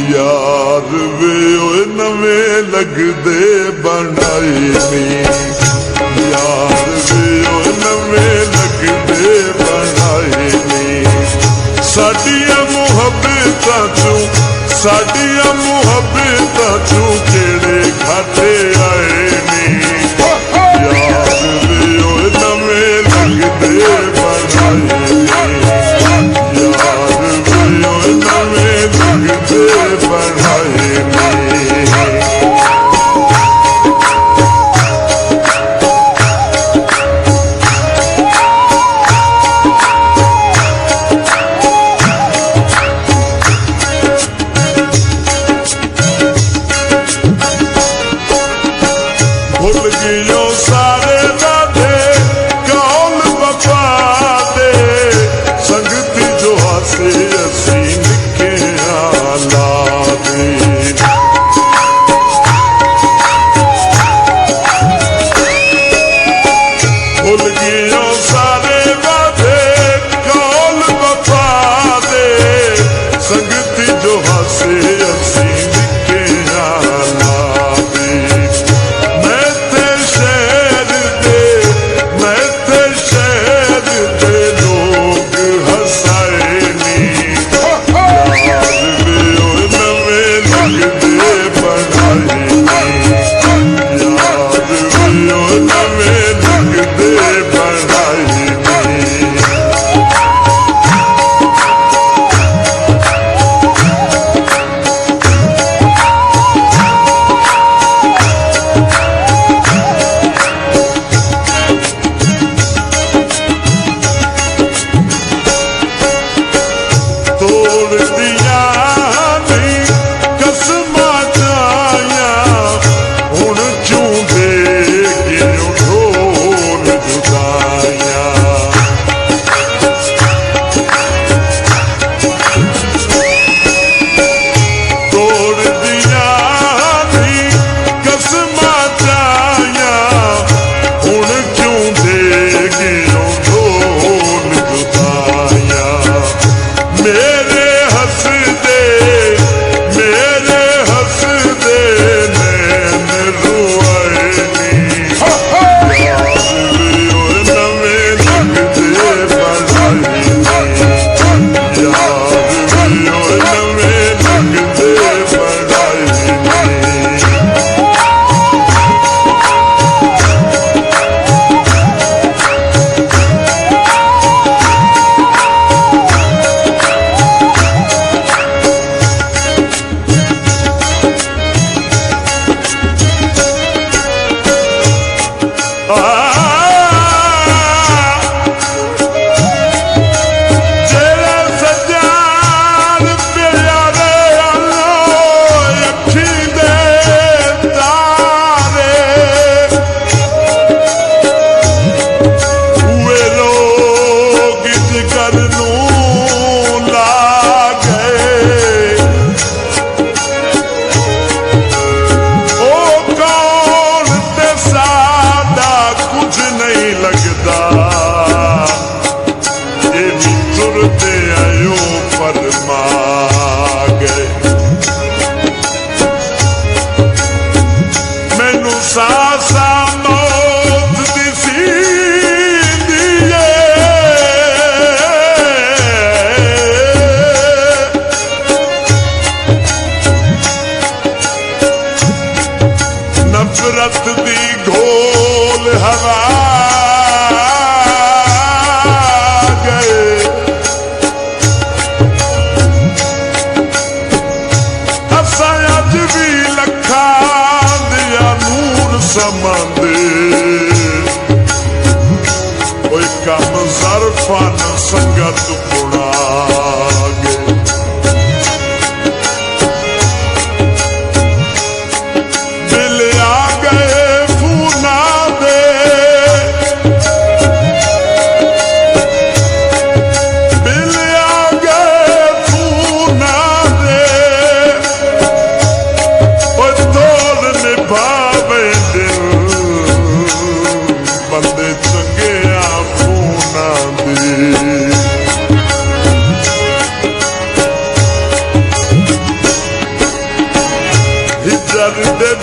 यार वे नवे लगदे बनाए नी, यार वे नवे लगदे बनाए नी। साडियां मुहब्बतां चों, साडियां मुहब्बतां चों केड़े घाटे आए नी, यार वे नवे लगदे बनाए नी, यार वे नवे लगदे बनाए नी। भुल गियो सारे वादे कौल वफा दे, संगती जो हासे असी निके आलादे। भुल गियो सारे वादे कौल वफा दे, संगती जो हासे असी निके आलादे। तोड़ दिया नहीं कसमां जाया, हुण चूंदे गियो ढोल जुदाया। तोड़ दिया नहीं कसमां जाया, हुण चूंदे गियो ढोल जुदाया। मेरे हसदे नैन रुआए नी, यार वे नवे लगदे बनाए नी, यार वे नवे लगदे बनाए नी। सासा मौत दिसी दिए, नफरत दी घोल हवा गए। असां अज भी लखा समंदे कोई कम सरफन संगत बुड़ा गए। दिल आ गए फूना दे, दिल आ गए फूना दे, और तोड़ निभावे बंदे चंगे आ फूना दे। ਕਰਦੇ